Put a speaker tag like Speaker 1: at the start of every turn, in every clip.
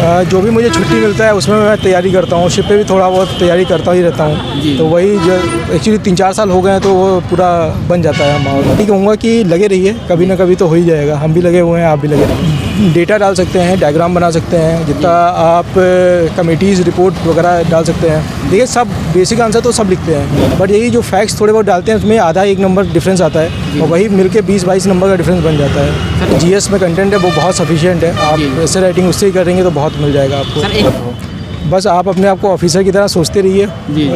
Speaker 1: जो भी मुझे छुट्टी मिलता है उसमें मैं तैयारी करता हूँ। शिप पे भी थोड़ा बहुत तैयारी करता ही रहता हूँ। तो वही जो एक्चुअली 3-4 साल हो गए हैं तो वो पूरा बन जाता है माहौल। ठीक कहूँगा कि लगे रहिए, कभी ना कभी तो हो ही जाएगा। हम भी लगे हुए हैं, आप भी लगे रहिए। डेटा डाल सकते हैं, डायग्राम बना सकते हैं, जितना आप कमेटीज़ रिपोर्ट वगैरह डाल सकते हैं। देखिए सब बेसिक आंसर तो सब लिखते हैं, बट यही जो फैक्ट्स थोड़े बहुत डालते हैं उसमें आधा 1 नंबर डिफरेंस आता है और वही मिलके 20-22 नंबर का डिफरेंस बन जाता है। जीएस में कंटेंट है वो बहुत सफिशिएंट है। आप ऐसे राइटिंग उससे ही करेंगे तो बहुत मिल जाएगा आपको। बस आप अपने आप को ऑफिसर की तरह सोचते रहिए,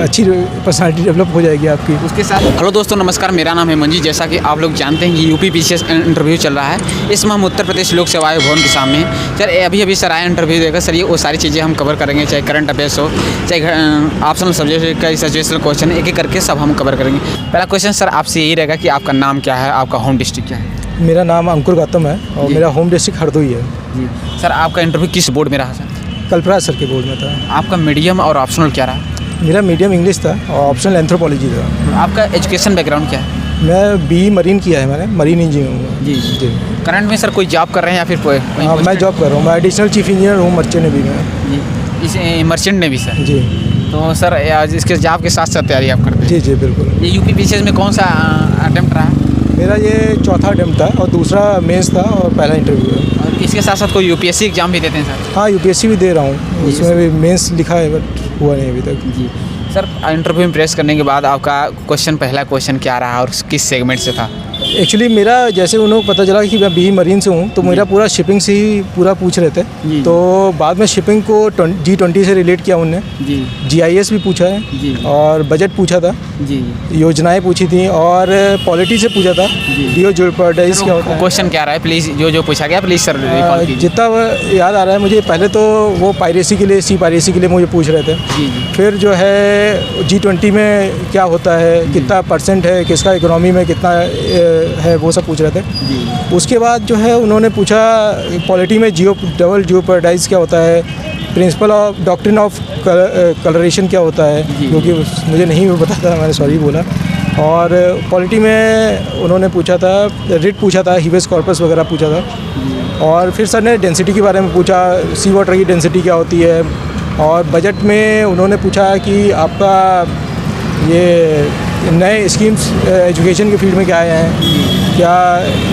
Speaker 1: अच्छी पर्सनालिटी डेवलप हो जाएगी आपकी उसके साथ।
Speaker 2: हेलो दोस्तों, नमस्कार। मेरा नाम है मंजी। जैसा कि आप लोग जानते हैं कि यूपी पीसीएस इंटरव्यू चल रहा है। इसमें हम उत्तर प्रदेश लोक सेवा आयोग भवन के सामने सर अभी सर आया इंटरव्यू देगा। सर ये वो सारी चीज़ें हम कवर करेंगे, चाहे करंट अफेयर्स हो, चाहे ऑप्शनल सब्जेक्ट का सजेशनल क्वेश्चन, एक एक करके सब हम कवर करेंगे। पहला क्वेश्चन सर आपसे यही रहेगा कि आपका नाम क्या है, आपका होम डिस्ट्रिक्ट क्या है?
Speaker 1: मेरा नाम अंकुर गौतम है और मेरा होम डिस्ट्रिक्ट हरदोई है।
Speaker 2: जी सर, आपका इंटरव्यू किस बोर्ड में रहा सर?
Speaker 1: कल्पराज सर के बोर्ड में था।
Speaker 2: आपका मीडियम और ऑप्शनल क्या रहा?
Speaker 1: मेरा मीडियम इंग्लिश था और ऑप्शनल एंथ्रोपोलॉजी था।
Speaker 2: आपका एजुकेशन बैकग्राउंड क्या है?
Speaker 1: मैं BE मरीन किया है, मैंने मरीन इंजीनियर हूँ।
Speaker 2: जी। करंट में सर कोई जॉब कर रहे हैं या फिर कोई?
Speaker 1: हाँ, मैं जॉब कर रहा हूँ। मैं एडिशनल चीफ इंजीनियर हूँ मर्चेंट नेवी में।
Speaker 2: जी, इस मर्चेंट नेवी सर।
Speaker 1: जी।
Speaker 2: तो सर इसके जॉब के साथ साथ तैयारी आप करते हैं?
Speaker 1: जी बिल्कुल।
Speaker 2: ये यूपी पीसीएस में कौन सा अटेम्प्ट रहा?
Speaker 1: मेरा ये चौथा अटेम्प्ट था और दूसरा मेंस था और पहला इंटरव्यू है।
Speaker 2: और इसके साथ साथ कोई यूपीएससी एग्जाम भी देते हैं सर?
Speaker 1: हाँ, यूपीएससी भी दे रहा हूँ, उसमें भी मेंस लिखा है बट हुआ नहीं अभी तक।
Speaker 2: जी सर, इंटरव्यू में प्रेस करने के बाद आपका पहला क्वेश्चन क्या रहा और किस सेगमेंट से था?
Speaker 1: एक्चुअली मेरा जैसे उन्होंने पता चला कि मैं BE मरीन से हूँ तो मेरा पूरा शिपिंग से ही पूरा पूछ रहे थे। तो बाद में शिपिंग को G20 से रिलेट किया उनने। GIS भी पूछा है और बजट पूछा था, योजनाएं पूछी थी और पॉलिटी से पूछा था। डियो जोपर्डाइज क्या होता है?
Speaker 2: क्वेश्चन क्या रहा है प्लीज़, जो पूछा गया प्लीज़ सर?
Speaker 1: जितना याद आ रहा है मुझे, पहले तो वो पायरेसी के लिए, सी पायरेसी के लिए मुझे पूछ रहे थे। फिर जो है G20 में क्या होता है, कितना % है, किसका इकोनॉमी में कितना है, वो सब पूछ रहे थे। उसके बाद जो है उन्होंने पूछा पॉलिटी में डबल जियोपर्डाइज क्या होता है, principle of doctrine of colouration क्या होता है, क्योंकि मुझे नहीं पता था, मैंने सॉरी बोला। और पॉलिटी में उन्होंने पूछा था, रिट पूछा था, हिबेस कॉर्पस वगैरह पूछा था। और फिर सर ने डेंसिटी के बारे में पूछा, सी वाटर की डेंसिटी क्या होती है। और बजट में उन्होंने पूछा कि आपका ये नए स्कीम्स एजुकेशन के फील्ड में क्या आए हैं, क्या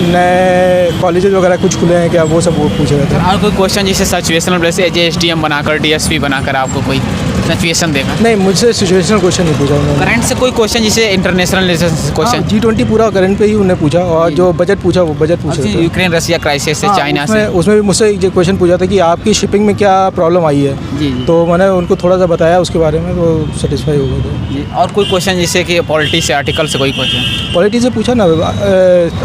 Speaker 1: नए कॉलेजेस वगैरह कुछ खुले हैं क्या, वो सब वो पूछ रहे थे।
Speaker 2: और कोई क्वेश्चन जैसे सिचुएशनल जैसे SDM बनाकर DSP बनाकर आपको कोई सिचुएशन देगा?
Speaker 1: नहीं, मुझसे सिचुएशनल क्वेश्चन नहीं पूछा उन्होंने।
Speaker 2: करंट से कोई क्वेश्चन जैसे इंटरनेशनल क्वेश्चन?
Speaker 1: G20 पूरा करंट पे ही उन्होंने पूछा और जो बजट पूछा वो बजट पूछा था।
Speaker 2: यूक्रेन रसिया क्राइसिस से, चाइना से,
Speaker 1: उसमें भी मुझसे एक क्वेश्चन पूछा था कि आपकी शिपिंग में क्या प्रॉब्लम आई है। तो मैंने उनको थोड़ा सा बताया उसके बारे में, तो सेटिस्फाई हो गए थे।
Speaker 2: और कोई क्वेश्चन जैसे कि पॉलिटी से, आर्टिकल से कोई क्वेश्चन?
Speaker 1: पॉलिटी से पूछा ना,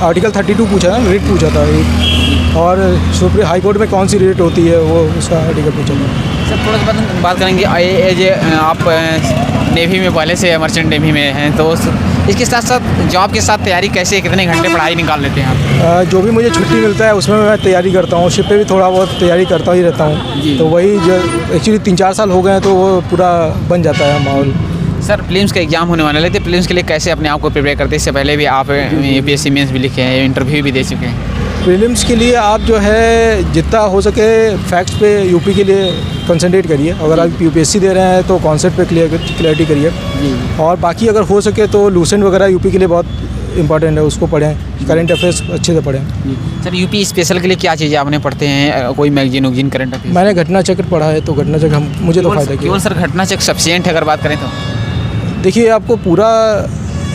Speaker 1: आर्टिकल 32 पूछा ना, रिट पूछा था एक, और सुप्रीम हाई कोर्ट में कौन सी रिट होती है वो उसका आर्टिकल पूछा था।
Speaker 2: सर थोड़ा सा बात करेंगे, आप नेवी में पहले से मर्चेंट नेवी में हैं, तो इसके साथ साथ जॉब के साथ तैयारी कैसे, कितने घंटे पढ़ाई निकाल लेते हैं आप?
Speaker 1: जो भी मुझे छुट्टी मिलता है उसमें मैं तैयारी करता हूँ। शिप पे भी थोड़ा बहुत तैयारी करता ही रहता हूँ। तो वही जो एक्चुअली 3-4 साल हो गए हैं तो वो पूरा बन जाता है माहौल।
Speaker 2: सर प्रीलिम्स का एग्जाम होने वाला है, तो प्रीलिम्स के लिए कैसे अपने आप को प्रिपेयर करते हैं? इससे पहले भी आप UPSC मेंस भी लिखे हैं, इंटरव्यू भी दे चुके हैं।
Speaker 1: प्रीलिम्स के लिए आप जो है जितना हो सके फैक्ट्स पे यूपी के लिए कंसंट्रेट करिए। अगर आप UPSC दे रहे हैं तो कॉन्सेप्ट पे क्लियरिटी करिए। और बाकी अगर हो सके तो लूसेंट वगैरह यूपी के लिए बहुत इंपॉर्टेंट है, उसको पढ़ें। करंट अफेयर्स अच्छे से पढ़ें।
Speaker 2: सर यूपी स्पेशल के लिए क्या चीज़ें आपने पढ़ते हैं? कोई मैगजीन करंट अफेयर्स?
Speaker 1: मैंने घटना चक्र पढ़ा है, तो घटना चक्र मुझे तो फ़ायदा किया।
Speaker 2: सर घटना चक्र सफिशिएंट है अगर बात करें तो? देखिए
Speaker 1: आपको पूरा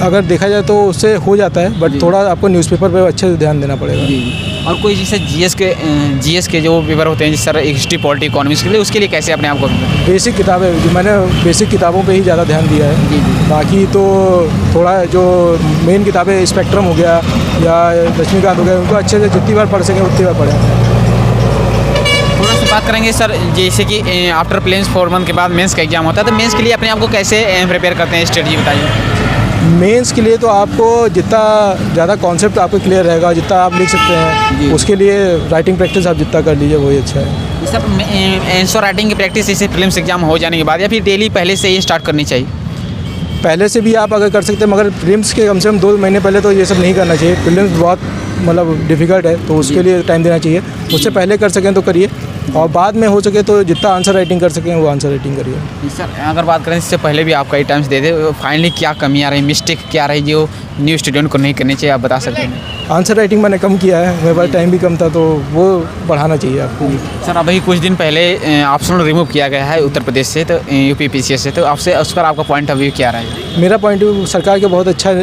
Speaker 1: अगर देखा जाए तो उससे हो जाता है, बट थोड़ा आपको न्यूज़पेपर पे अच्छे से ध्यान देना पड़ेगा।
Speaker 2: और कोई जैसे GS के जो पेपर होते हैं जैसे सर हिस्ट्री, पॉलिटी, इकोनॉमिक्स के लिए, उसके लिए कैसे अपने आप को?
Speaker 1: बेसिक किताबें, जो मैंने बेसिक किताबों पे ही ज़्यादा ध्यान दिया है। बाकी तो थोड़ा जो मेन किताबें स्पेक्ट्रम हो गया या लक्ष्मीकांत हो गया, उनको अच्छे से जितनी बार पढ़ सकें उतनी बार पढ़ें।
Speaker 2: थोड़ा सा बात करेंगे सर, जैसे कि आफ्टर प्रीलिम्स 4 मंथ के बाद मेंस का एग्जाम होता है, तो मेंस के लिए अपने आप को कैसे प्रिपेयर करते हैं, स्ट्रेटजी बताइए।
Speaker 1: मेंस के लिए तो आपको जितना ज़्यादा कॉन्सेप्ट आपको क्लियर रहेगा, जितना आप लिख सकते हैं, उसके लिए राइटिंग प्रैक्टिस आप जितना कर लीजिए वही अच्छा है।
Speaker 2: सर आंसर राइटिंग की प्रैक्टिस इसे प्रीलिम्स एग्जाम हो जाने के बाद या फिर डेली पहले से ही स्टार्ट करनी चाहिए?
Speaker 1: पहले से भी आप अगर कर सकते हैं, मगर प्रीलिम्स के कम से कम 2 महीने पहले तो ये सब नहीं करना चाहिए। प्रीलिम्स बहुत मतलब डिफ़िकल्ट है, तो उसके लिए टाइम देना चाहिए। उससे पहले कर सकें तो करिए। और बाद में हो सके तो जितना आंसर राइटिंग कर सकें वो आंसर राइटिंग करिए।
Speaker 2: सर अगर बात करें इससे पहले भी आप कई टाइम्स दे दे, फाइनली क्या कमी आ रही, मिस्टेक क्या रही जो न्यू स्टूडेंट को नहीं करनी चाहिए, आप बता सकते हैं?
Speaker 1: आंसर राइटिंग मैंने कम किया है, मेरे पास टाइम भी कम था, तो वो बढ़ाना चाहिए आपको।
Speaker 2: सर अभी कुछ दिन पहले ऑप्शनल रिमूव किया गया है उत्तर प्रदेश से, तो यूपी पीसीएस से, तो आपसे उस पर आपका पॉइंट ऑफ व्यू क्या रहा है?
Speaker 1: मेरा पॉइंट ऑफ व्यू सरकार का बहुत अच्छा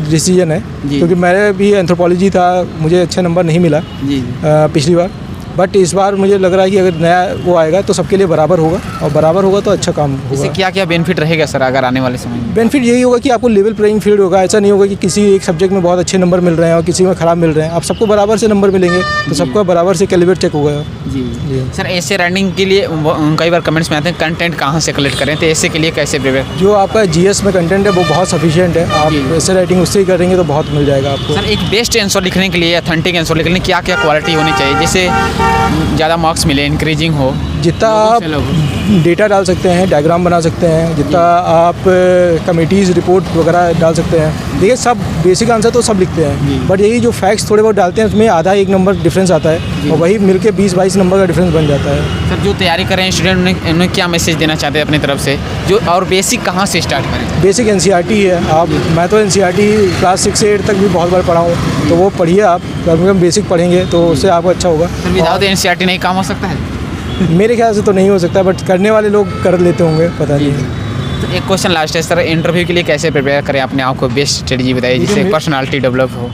Speaker 1: डिसीजन है, क्योंकि मेरे भी एंथ्रोपोलॉजी था, मुझे अच्छे नंबर नहीं मिला
Speaker 2: जी
Speaker 1: पिछली बार, बट इस बार मुझे लग रहा है कि अगर नया वो आएगा तो सबके लिए बराबर होगा, और बराबर होगा तो अच्छा काम
Speaker 2: इससे
Speaker 1: होगा।
Speaker 2: क्या क्या बेनिफिट रहेगा सर अगर आने वाले समय में?
Speaker 1: बेनिफिट यही होगा कि आपको लेवल प्लेइंग फील्ड होगा, ऐसा नहीं होगा कि किसी एक सब्जेक्ट में बहुत अच्छे नंबर मिल रहे हैं और किसी में ख़राब मिल रहे हैं, आप सबको बराबर से नंबर मिलेंगे, तो सबका बराबर से कैलिबर चेक होगा।
Speaker 2: जी
Speaker 1: जी
Speaker 2: सर, ऐसे रनिंग के लिए कई बार कमेंट्स में आते हैं कंटेंट कहाँ से कलेक्ट करें, तो ऐसे के लिए कैसे प्रिपेयर?
Speaker 1: जो आपका जीएस में कंटेंट है वो बहुत सफिशिएंट है, आप
Speaker 2: जी।
Speaker 1: ऐसे राइटिंग उससे ही करेंगे तो बहुत मिल जाएगा आपको।
Speaker 2: सर एक बेस्ट आंसर लिखने के लिए, अथेंटिक आंसर लिखने के लिए क्या क्या क्वालिटी होनी चाहिए, जिससे ज़्यादा मार्क्स मिले, इंक्रीजिंग हो?
Speaker 1: जितना आप डेटा डाल सकते हैं, डायग्राम बना सकते हैं, जितना आप कमेटीज़ रिपोर्ट वगैरह डाल सकते हैं, देखिए सब बेसिक आंसर तो सब लिखते हैं, बट यही जो फैक्ट्स थोड़े बहुत डालते हैं उसमें आधा एक नंबर डिफरेंस आता है, और वही मिलके 20-22 नंबर का डिफरेंस बन जाता है।
Speaker 2: सर जो तैयारी कर रहे हैं स्टूडेंट, उन्हें क्या मैसेज देना चाहते हैं अपनी तरफ से, जो और बेसिक कहाँ से स्टार्ट करें?
Speaker 1: बेसिक एनसीईआरटी है, आप मैं तो एनसीईआरटी क्लास 6 से 8 तक भी बहुत बार पढ़ा हूँ, तो वो पढ़िए आप, कम से कम बेसिक पढ़ेंगे तो उससे आपको अच्छा होगा।
Speaker 2: सर विदाउट एनसीईआरटी नहीं काम हो सकता है?
Speaker 1: मेरे ख्याल से तो नहीं हो सकता, बट करने वाले लोग कर लेते होंगे, पता नहीं।
Speaker 2: तो एक क्वेश्चन लास्ट है सर, इंटरव्यू के लिए कैसे प्रिपेयर करें अपने आप को, बेस्ट स्ट्रेटजी बताइए जिससे पर्सनालिटी डेवलप हो?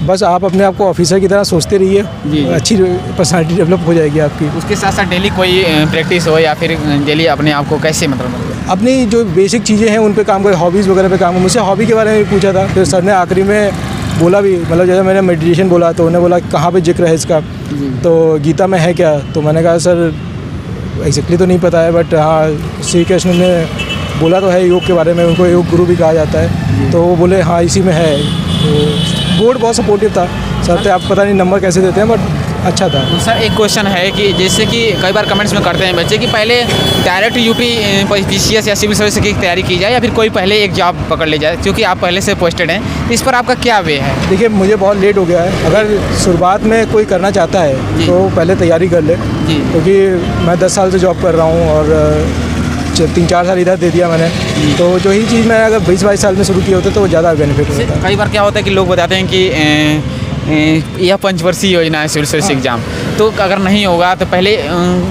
Speaker 1: बस आप अपने आप को ऑफिसर की तरह सोचते
Speaker 2: जी।
Speaker 1: रहिए, अच्छी पर्सनालिटी डेवलप हो जाएगी आपकी।
Speaker 2: उसके साथ साथ डेली कोई प्रैक्टिस हो या फिर डेली अपने आप को कैसे मतलब
Speaker 1: अपनी जो बेसिक चीज़ें हैं उन पे काम करें, हॉबीज़ वगैरह पे काम करें। मुझसे हॉबी के बारे में भी पूछा था, फिर सर ने आखिरी में बोला भी, मतलब जैसे मैंने मेडिटेशन बोला तो उन्होंने बोला कहाँ पे जिक्र है इसका, तो गीता में है क्या, तो मैंने कहा सर एग्जैक्टली तो नहीं पता है, बट हाँ श्री कृष्ण ने बोला तो है योग के बारे में, उनको योग गुरु भी कहा जाता है, तो वो बोले हाँ इसी में है। तो बोर्ड बहुत सपोर्टिव था सर, तो आप पता नहीं नंबर कैसे देते हैं, बट अच्छा था।
Speaker 2: सर एक क्वेश्चन है कि जैसे कि कई बार कमेंट्स में करते हैं बच्चे कि पहले डायरेक्ट यूपी पीसीएस या सिविल सर्विस की तैयारी की जाए या फिर कोई पहले एक जॉब पकड़ ले जाए, क्योंकि आप पहले से पोस्टेड हैं, इस पर आपका क्या वे है?
Speaker 1: देखिए मुझे बहुत लेट हो गया है, अगर शुरुआत में कोई करना चाहता है तो पहले तैयारी कर ले, क्योंकि मैं 10 साल से जॉब कर रहा हूँ और 3-4 साल इधर दे दिया मैंने, तो जो ही चीज़ मैं अगर 20-22 साल में शुरू की होती तो वो ज़्यादा बेनिफिट होता है।
Speaker 2: कई बार क्या होता है कि लोग बताते हैं कि यह पंचवर्षीय योजना है सिविल सर्विस एग्जाम, तो अगर नहीं होगा तो पहले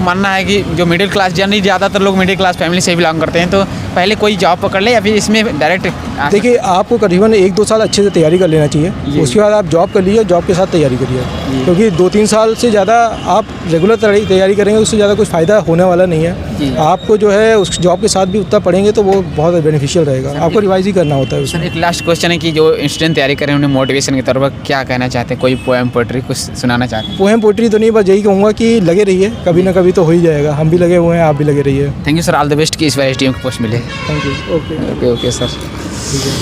Speaker 2: मानना है कि जो मिडिल क्लास, जनरली ज़्यादातर लोग मिडिल क्लास फैमिली से बिलोंग करते हैं, तो पहले कोई जॉब पकड़ ले या फिर इसमें डायरेक्ट?
Speaker 1: देखिए आपको करीबन 1-2 साल अच्छे से तैयारी कर लेना चाहिए, उसके बाद आप जॉब कर लीजिए, जॉब के साथ तैयारी करिए, क्योंकि 2-3 साल से ज़्यादा आप रेगुलर तैयारी करेंगे उससे ज़्यादा कुछ फ़ायदा होने वाला नहीं है। आपको जो है उस जॉब के साथ भी उतना पढ़ेंगे तो वो बहुत बेनिफिशियल रहेगा, आपको रिवाइज ही करना होता है उसमें।
Speaker 2: सर एक लास्ट क्वेश्चन है कि जो स्टूडेंट तैयारी करें उन्हें मोटिवेशन के तौर पर क्या कहना चाहते हैं, कोई पोएम पोएट्री कुछ सुनाना चाहते हैं?
Speaker 1: पोएम पोएट्री तो नहीं, बस यही कहूँगा कि लगे रहिए, कभी ना कभी तो हो ही जाएगा, हम भी लगे हुए हैं, आप भी लगे रहिए।
Speaker 2: Thank you sir, all the best कि इस बार SDM की पोस्ट मिले।
Speaker 1: Thank you. Okay
Speaker 2: okay sir.
Speaker 1: ठीक है।